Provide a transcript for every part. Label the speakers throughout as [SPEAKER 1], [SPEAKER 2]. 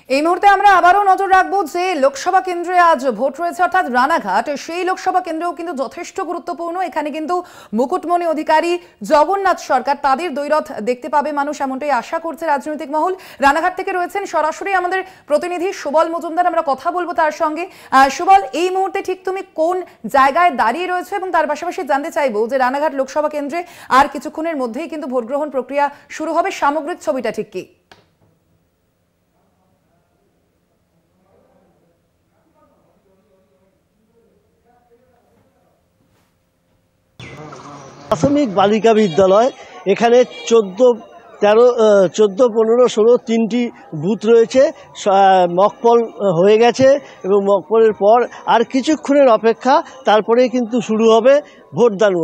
[SPEAKER 1] এই মুহূর্তে আমরা আবারও নজর রাখবো যে লোকসভা কেন্দ্রে আজ ভোট রয়েছে অর্থাৎ রানাঘাট, সেই লোকসভা কেন্দ্রেও কিন্তু যথেষ্ট গুরুত্বপূর্ণ। এখানে কিন্তু মুকুটমণি অধিকারী, জগন্নাথ সরকার তাদের দ্বৈরথ দেখতে পাবে মানুষ, এমনটাই আশা করছে রাজনৈতিক মহল। রানাঘাট থেকে রয়েছেন সরাসরি আমাদের প্রতিনিধি সুবল মজুমদার, আমরা কথা বলবো তার সঙ্গে। সুবল, এই মুহূর্তে ঠিক তুমি কোন জায়গায় দাঁড়িয়ে রয়েছে এবং তার পাশাপাশি জানতে চাইবো যে রানাঘাট লোকসভা কেন্দ্রে আর কিছুক্ষণের মধ্যেই কিন্তু ভোট গ্রহণ প্রক্রিয়া শুরু হবে, সামগ্রিক ছবিটা ঠিক কি?
[SPEAKER 2] প্রাথমিক বালিকা বিদ্যালয়, এখানে 14, 15, 16 তিনটি বুথ রয়েছে। মকপল হয়ে গেছে এবং মকপলের পর আর কিছুক্ষণের অপেক্ষা, তারপরেই কিন্তু শুরু হবে ভোটদান।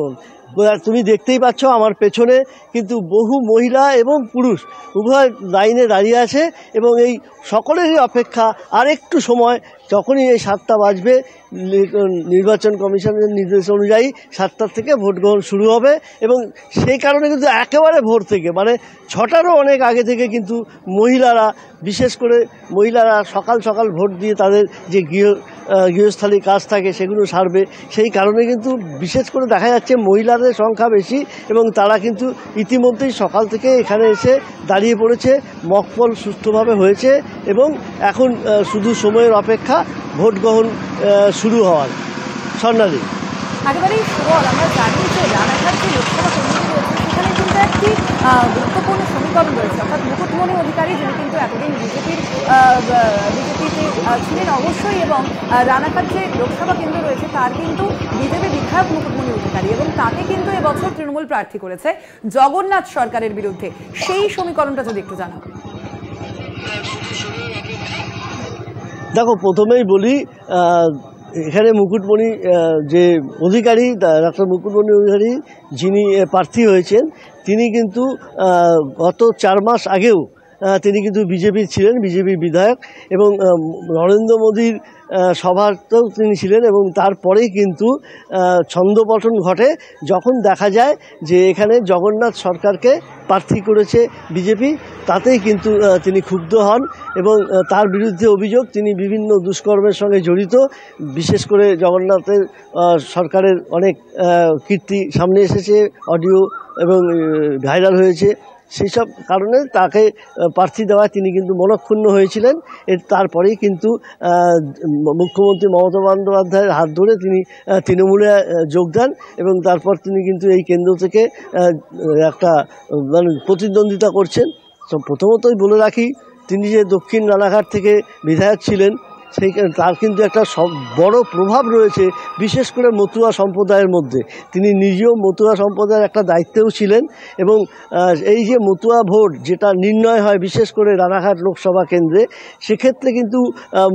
[SPEAKER 2] তুমি দেখতেই পাচ্ছ আমার পেছনে কিন্তু বহু মহিলা এবং পুরুষ উভয় লাইনে দাঁড়িয়ে আছে এবং এই সকলেরই অপেক্ষা আর একটু সময়। যখনই এই 7টা বাজবে, নির্বাচন কমিশনের নির্দেশ অনুযায়ী 7টা থেকে ভোট গ্রহণ শুরু হবে এবং সেই কারণে কিন্তু একেবারে ভোর থেকে, মানে 6টারও অনেক আগে থেকে কিন্তু মহিলারা, বিশেষ করে মহিলারা সকাল সকাল ভোট দিয়ে তাদের যে গৃহস্থালী কাজ থাকে সেগুলো সারবে। সেই কারণে কিন্তু বিশেষ করে দেখা যাচ্ছে মহিলাদের সংখ্যা বেশি এবং তারা কিন্তু ইতিমধ্যেই সকাল থেকে এখানে এসে দাঁড়িয়ে পড়েছে। মকপল সুষ্ঠুভাবে হয়েছে এবং এখন শুধু সময়ের অপেক্ষা ভোট গ্রহণ শুরু হওয়ার। স্বর্ণালী,
[SPEAKER 1] একেবারেই সুবল, আমরা জানি যে রানাঘাট যে লোকসভা কেন্দ্রটি রয়েছে সেখানে কিন্তু একটি গুরুত্বপূর্ণ সমীকরণ রয়েছে, অর্থাৎ মুকুটমণি অধিকারী যিনি কিন্তু এতদিন বিজেপিতে ছিলেন অবশ্যই, এবং রানাঘাট যে লোকসভা কেন্দ্র রয়েছে তার কিন্তু বিজেপি বিধায়ক মুকুটমণি অধিকারী, এবং তাকে কিন্তু এবছর তৃণমূল প্রার্থী করেছে জগন্নাথ সরকারের বিরুদ্ধে। সেই সমীকরণটা যদি একটু জানাও।
[SPEAKER 2] দেখো, প্রথমেই বলি, এখানে মুকুটমণি যে অধিকারী, ডক্টর মুকুটমণি অধিকারী যিনি প্রার্থী হয়েছেন, তিনি কিন্তু গত 4 মাস আগেও তিনি কিন্তু বিজেপির ছিলেন, বিজেপির বিধায়ক, এবং নরেন্দ্র মোদীর সভাতেও তিনি ছিলেন। এবং তারপরেই কিন্তু ছন্দপতন ঘটে যখন দেখা যায় যে এখানে জগন্নাথ সরকারকে প্রার্থী করেছে বিজেপি, তাতেই কিন্তু তিনি ক্ষুব্ধ হন এবং তার বিরুদ্ধে অভিযোগ তিনি বিভিন্ন দুষ্কর্মের সঙ্গে জড়িত। বিশেষ করে জগন্নাথের সরকারের অনেক কীর্তি সামনে এসেছে, অডিও এবং ভাইরাল হয়েছে। সেই সব কারণে তাকে প্রার্থী দেওয়ায় তিনি কিন্তু মনক্ষুণ্ণ হয়েছিলেন। তারপরেই কিন্তু মুখ্যমন্ত্রী মমতা বন্দ্যোপাধ্যায়ের হাত ধরে তিনি তৃণমূলে যোগ দেন এবং তারপর তিনি কিন্তু এই কেন্দ্র থেকে একটা প্রতিদ্বন্দ্বিতা করছেন। প্রথমতই বলে রাখি, তিনি যে দক্ষিণ রানাঘাট থেকে বিধায়ক ছিলেন, তার কিন্তু একটা বড় প্রভাব রয়েছে বিশেষ করে মতুয়া সম্প্রদায়ের মধ্যে। তিনি নিজেও মতুয়া সম্প্রদায়ের একটা দায়িত্বেও ছিলেন এবং এই যে মতুয়া ভোট যেটা নির্ণয় হয় বিশেষ করে রানাঘাট লোকসভা কেন্দ্রে, সেক্ষেত্রে কিন্তু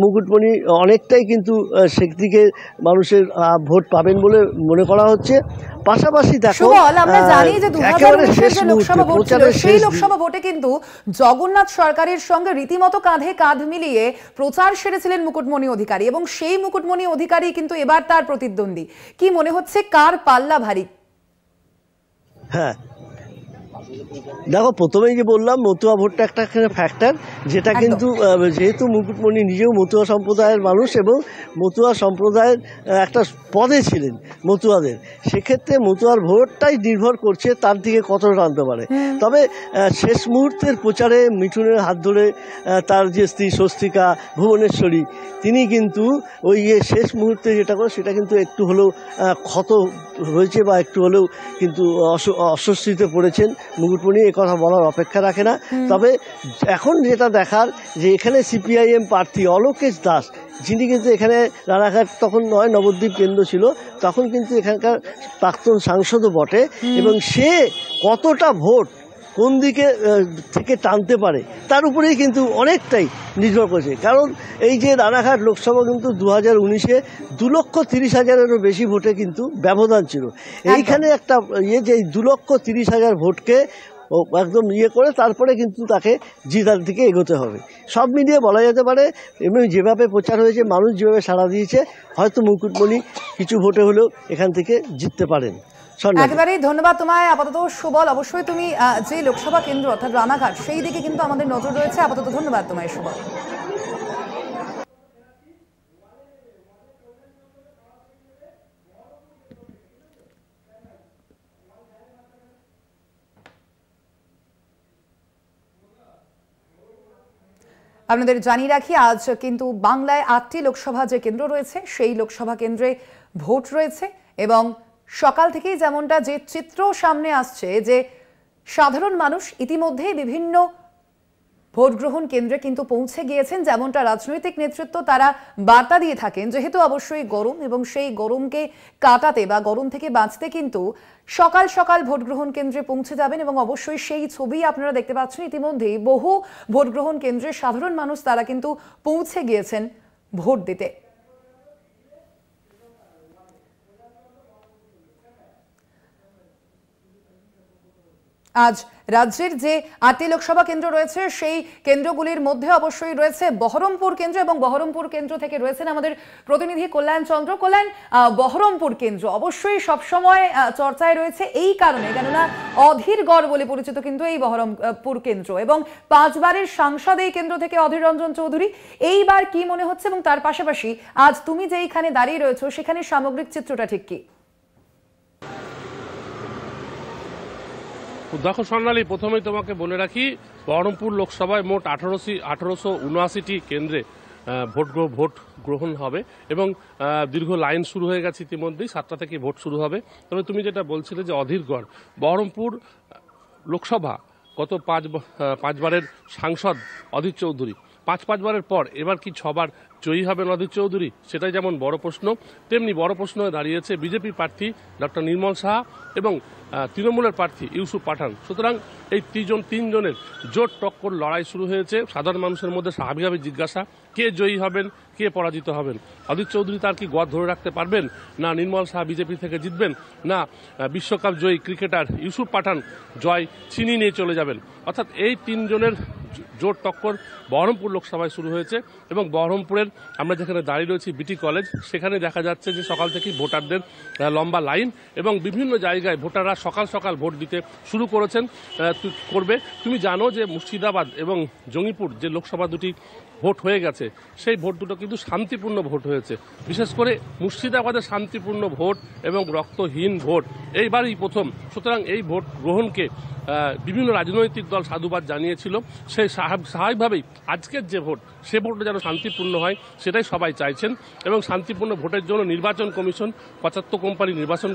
[SPEAKER 2] মুকুটমণি অনেকটাই কিন্তু সেদিকে মানুষের ভোট পাবেন বলে মনে করা হচ্ছে। পাশাপাশি দেখো,
[SPEAKER 1] আমরা জানি যে 2019 যে লোকসভা ভোট ছিল, সেই লোকসভা ভোটে কিন্তু জগন্নাথ সরকারের সঙ্গে রীতিমতো কাঁধে কাঁধ মিলিয়ে প্রচার সেরেছিলেন মুকুটমণি অধিকারী, এবং সেই মুকুটমণি অধিকারী কিন্তু এবার তার প্রতিদ্বন্দ্বী। কি মনে হচ্ছে কার পাল্লা ভারী?
[SPEAKER 2] হ্যাঁ, দেখো, প্রথমেই যে বললাম মতুয়া ভোটটা একটা ফ্যাক্টর, যেটা কিন্তু যেহেতু মুকুটমণি নিজেও মতুয়া সম্প্রদায়ের মানুষ এবং মতুয়া সম্প্রদায়ের একটা পদে ছিলেন মতুয়াদের, সেক্ষেত্রে মতুয়ার ভোটটাই নির্ভর করছে তার দিকে কতটা টানতে পারে। তবে শেষ মুহূর্তের প্রচারে মিঠুনের হাত ধরে তার যে স্ত্রী স্বস্তিকা ভুবনেশ্বরী, তিনি কিন্তু ওই শেষ মুহূর্তে যেটা করে সেটা কিন্তু একটু হলেও ক্ষত হয়েছে বা একটু হলেও কিন্তু অস্বস্তিতে পড়েছেন। মুকুটমণি এ কথা বলার অপেক্ষা রাখে না। তবে এখন যেটা দেখার, যে এখানে সিপিআইএম প্রার্থী অলোকেশ দাস, যিনি কিন্তু এখানে রানাঘাট তখন নয় নবদ্বীপ কেন্দ্র ছিল, তখন কিন্তু এখানকার প্রাক্তন সাংসদও বটে, এবং সে কতটা ভোট কোন দিকে থেকে টানতে পারে তার উপরেই কিন্তু অনেকটাই নির্ভর করেছে। কারণ এই যে রানাঘাট লোকসভা কিন্তু 2019-এ 2,30,000-এরও বেশি ভোটে কিন্তু ব্যবধান ছিল। এইখানে একটা যে 2,30,000 ভোটকে একদম করে তারপরে কিন্তু তাকে জিতার দিকে এগোতে হবে। সব মিলিয়ে বলা যেতে পারে, এমনি যেভাবে প্রচার হয়েছে, মানুষ যেভাবে সাড়া দিয়েছে, হয়তো মুকুটমণি কিছু ভোটে হলেও এখান থেকে জিততে পারেন।
[SPEAKER 1] একেবারেই ধন্যবাদ তোমায় আপাতত সুবল। অবশ্যই তুমি যে লোকসভা কেন্দ্র অর্থাৎ রানাঘাট সেই দিকে কিন্তু আমাদের নজর রয়েছে আপাতত। ধন্যবাদ তোমায় সুবল। আপনাদের জানিয়ে রাখি, আজ কিন্তু বাংলায় 8টি লোকসভা যে কেন্দ্র রয়েছে সেই লোকসভা কেন্দ্রে ভোট রয়েছে এবং সকাল থেকেই যেমনটা যে চিত্র সামনে আসছে যে সাধারণ মানুষ ইতিমধ্যেই বিভিন্ন ভোট গ্রহণ কেন্দ্রে কিন্তু পৌঁছে গিয়েছেন, যেমনটা রাজনৈতিক নেতৃত্ব তারা বার্তা দিয়ে থাকেন। যেহেতু অবশ্যই গরম এবং সেই গরমকে কাটাতে বা গরম থেকে বাঁচতে কিন্তু সকাল সকাল ভোট গ্রহণ কেন্দ্রে পৌঁছে যাবেন এবং অবশ্যই সেই ছবি আপনারা দেখতে পাচ্ছেন। ইতিমধ্যেই বহু ভোট গ্রহণ কেন্দ্রে সাধারণ মানুষ তারা কিন্তু পৌঁছে গিয়েছেন ভোট দিতে। আজ রাজ্যের যে 8টি লোকসভা কেন্দ্র রয়েছে সেই কেন্দ্রগুলির মধ্যে অবশ্যই রয়েছে বহরমপুর কেন্দ্র এবং বহরমপুর কেন্দ্র থেকে রয়েছেন আমাদের প্রতিনিধি কল্যাণ চন্দ্র। কল্যাণ, বহরমপুর কেন্দ্র অবশ্যই সবসময় চর্চায় রয়েছে এই কারণে, কেননা অধীরগড় বলে পরিচিত কিন্তু এই বহরমপুর কেন্দ্র এবং 5 বারের সাংসদ এই কেন্দ্র থেকে অধীর রঞ্জন চৌধুরী। এইবার কি মনে হচ্ছে এবং তার পাশাপাশি আজ তুমি যেইখানে দাঁড়িয়ে রয়েছো সেখানে সামগ্রিক চিত্রটা ঠিক কি?
[SPEAKER 3] দেখো স্বর্ণালী, প্রথমেই তোমাকে বলে রাখি, বহরমপুর লোকসভায় মোট 1879টি কেন্দ্রে ভোট গ্রহণ হবে এবং দীর্ঘ লাইন শুরু হয়ে গেছে ইতিমধ্যেই। 7টা থেকে ভোট শুরু হবে। তবে তুমি যেটা বলছিলে যে অধীরগড়, বহরমপুর লোকসভা গত 5 বারের সাংসদ অধীর চৌধুরী, 5 বারের পর এবার কি 6 বার জয়ী হবেন অধীর চৌধুরী, সেটাই যেমন বড় প্রশ্ন, তেমনি বড় প্রশ্ন হয়ে দাঁড়িয়েছে বিজেপি প্রার্থী ডক্টর নির্মল সাহা এবং তৃণমূলের প্রার্থী ইউসুফ পাঠান। সুতরাং এই তিনজনের জোট টক্কর লড়াই শুরু হয়েছে। সাধারণ মানুষের মধ্যে স্বাভাবিকভাবে জিজ্ঞাসা, কে জয়ী হবেন, কে পরাজিত হবেন। অধীর চৌধুরী তার কি গড় ধরে রাখতে পারবেন, না নির্মল সাহা বিজেপি থেকে জিতবেন, না বিশ্বকাপ জয়ী ক্রিকেটার ইউসুফ পাঠান জয় ছিনিয়ে নিয়ে চলে যাবেন। অর্থাৎ এই তিনজনের জোট টক্কর বহরমপুর লোকসভায় শুরু হয়েছে এবং বহরমপুরের আমরা যেখানে দাঁড়িয়ে রয়েছি বিটি কলেজ, সেখানে দেখা যাচ্ছে যে সকাল থেকেই ভোটারদের লম্বা লাইন এবং বিভিন্ন জায়গায় ভোটাররা সকাল সকাল ভোট দিতে শুরু করবে। তুমি জানো যে মুর্শিদাবাদ এবং জঙ্গিপুর যে লোকসভা দুটি ভোট হয়ে গেছে, সেই ভোট দুটো কিন্তু শান্তিপূর্ণ ভোট হয়েছে। বিশেষ করে মুর্শিদাবাদের শান্তিপূর্ণ ভোট এবং রক্তহীন ভোট এইবারই প্রথম। সুতরাং এই ভোট গ্রহণকে বিভিন্ন রাজনৈতিক দল সাধুবাদ জানিয়েছিল। সেই স্বাভাবিকভাবেই আজকের যে ভোট, সে ভোটটা যেন শান্তিপূর্ণ হয় সেটাই সবাই চাইছেন এবং শান্তিপূর্ণ ভোটের জন্য নির্বাচন কমিশন 75 কোম্পানি নির্বাচন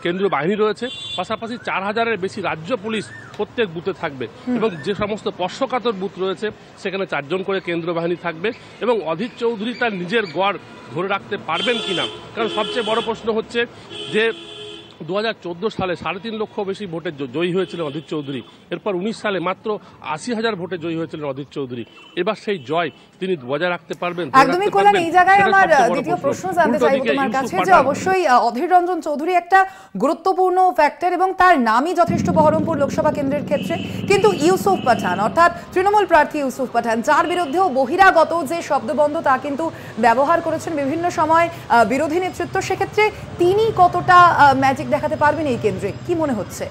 [SPEAKER 3] কেন্দ্রীয় বাহিনী রয়েছে, পাশাপাশি 4000-এর বেশি রাজ্য পুলিশ প্রত্যেক বুথে থাকবে এবং যে সমস্ত স্পর্শকাতর বুথ রয়েছে সেখানে 4 জন করে কেন্দ্রীয় বাহিনী থাকবে এবং অধীর চৌধুরী তার নিজের গড় ধরে রাখতে পারবেন কিনা। কারণ সবচেয়ে বড় প্রশ্ন হচ্ছে যে 2014 সালে 3.5 লক্ষ বেশি ভোটে জয়ী হয়েছিলেন অধীর চৌধুরী। এরপর 19 সালে মাত্র 80,000 ভোটে জয়ী হয়েছিলেন অধীর চৌধুরী। এবার সেই জয় তিনি বজায় রাখতে পারবেন।
[SPEAKER 1] একদমই কল্যাণ, এই জায়গায় আমার দ্বিতীয় প্রশ্ন জানতে চাইব তোমার কাছে যে অবশ্যই অধীর রঞ্জন চৌধুরী একটা গুরুত্বপূর্ণ ফ্যাক্টর এবং তার নামই যথেষ্ট বহরমপুর লোকসভা কেন্দ্রের ক্ষেত্রে, কিন্তু ইউসুফ পাঠান অর্থাৎ তৃণমূল প্রার্থী ইউসুফ পাঠান, যার বিরুদ্ধেও বহিরাগত যে শব্দবন্ধ তা কিন্তু ব্যবহার করেছেন বিভিন্ন সময় বিরোধী নেতৃত্ব, সেক্ষেত্রে তিনি কতটা ম্যাজিক দেখাতে পারবেন এই কেন্দ্রে, কি মনে হচ্ছে?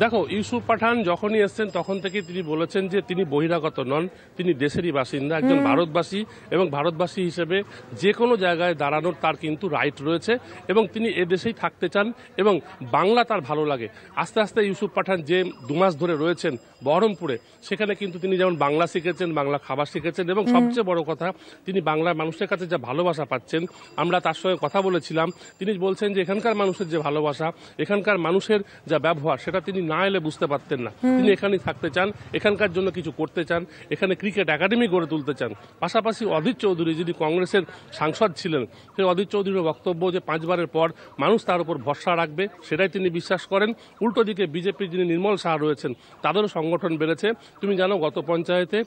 [SPEAKER 3] দেখো, ইউসুফ পাঠান যখনই এসছেন তখন থেকে তিনি বলেছেন যে তিনি বহিরাগত নন, তিনি দেশেরই বাসিন্দা, একজন ভারতবাসী এবং ভারতবাসী হিসেবে যে কোনো জায়গায় দাঁড়ানোর তার কিন্তু রাইট রয়েছে এবং তিনি এদেশেই থাকতে চান এবং বাংলা তার ভালো লাগে। আস্তে আস্তে ইউসুফ পাঠান যে 2 মাস ধরে রয়েছেন বহরমপুরে, সেখানে কিন্তু তিনি যেমন বাংলা শিখেছেন, বাংলা খাবার শিখেছেন এবং সবচেয়ে বড় কথা তিনি বাংলার মানুষের কাছে যা ভালোবাসা পাচ্ছেন। আমরা তার সঙ্গে কথা বলেছিলাম, তিনি বলছেন যে এখানকার মানুষের যে ভালোবাসা, এখানকার মানুষের যা ব্যবহার, সেটা তিনি না এলে বুঝতে পারতেন না। তিনি এখানেই থাকতে চান, এখানকার জন্য কিছু করতে চান, এখানে ক্রিকেট একাডেমি গড়ে তুলতে চান। পাশাপাশি অধীর চৌধুরী যিনি কংগ্রেসের সাংসদ ছিলেন, সেই অধীর চৌধুরীর বক্তব্য যে 5 বারের পর মানুষ তার উপর ভরসা রাখবে, সেটাই তিনি বিশ্বাস করেন। উল্টো দিকে বিজেপির যিনি নির্মল সাহা রয়েছেন, তাদেরও সংগঠন বেড়েছে। তুমি জানো গত পঞ্চায়েতে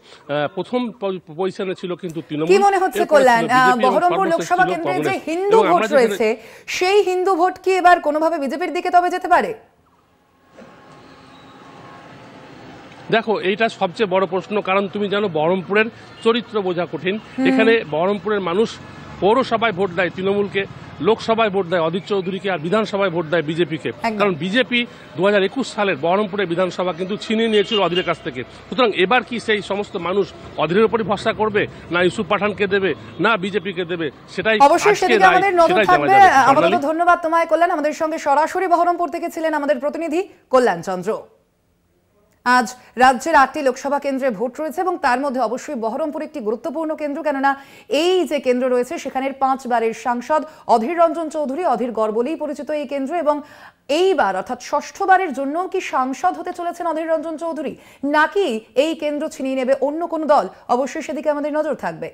[SPEAKER 3] প্রথম পজিশনে ছিল কিন্তু তৃণমূল।
[SPEAKER 1] কি মনে হচ্ছে কল্যাণ, বহরমপুর লোকসভা কেন্দ্রে যে হিন্দু ভোট রয়েছে, সেই হিন্দু ভোট কি এবার কোনোভাবে বিজেপির দিকে তবে যেতে পারে?
[SPEAKER 3] দেখো, এইটা সবচেয়ে বড় প্রশ্ন, কারণ তুমি জানো বহরমপুরের চরিত্র বোঝা কঠিন। এখানে বহরমপুরের মানুষ পৌরসভায় ভোট দেয় তৃণমূলকে, লোকসভায় ভোট দেয় অধীর চৌধুরীকে, আর বিধানসভায় ভোট দেয় বিজেপিকে। কারণ বিজেপি 2021 সালের বহরমপুরের বিধানসভা কিন্তু ছিনিয়ে নিয়েছিল অধীরের কাছ থেকে। সুতরাং এবার কি সেই সমস্ত মানুষ অধীরের উপরই ভরসা করবে, না ইউসুফ পাঠানকে দেবে, না বিজেপিকে দেবে, সেটাই
[SPEAKER 1] অবশ্যই সেদিকে আমাদের নজর থাকবে। আপাতত ধন্যবাদ তোমায় কল্যাণ। আমাদের সঙ্গে সরাসরি বহরমপুর থেকে ছিলেন আমাদের প্রতিনিধি কল্যাণ চন্দ্র। আজ রাজ্যের 8টি লোকসভা কেন্দ্রে ভোট রয়েছে এবং তার মধ্যে অবশ্যই বহরমপুর একটি গুরুত্বপূর্ণ কেন্দ্র, কেননা এই যে কেন্দ্র রয়েছে সেখানের 5 বারের সাংসদ অধীর রঞ্জন চৌধুরী, অধীর গড় বলেই পরিচিত এই কেন্দ্র, এবং এইবার অর্থাৎ ষষ্ঠবারের জন্য কি সাংসদ হতে চলেছেন অধীর রঞ্জন চৌধুরী, নাকি এই কেন্দ্র ছিনিয়ে নেবে অন্য কোনো দল, অবশ্যই সেদিকে আমাদের নজর থাকবে।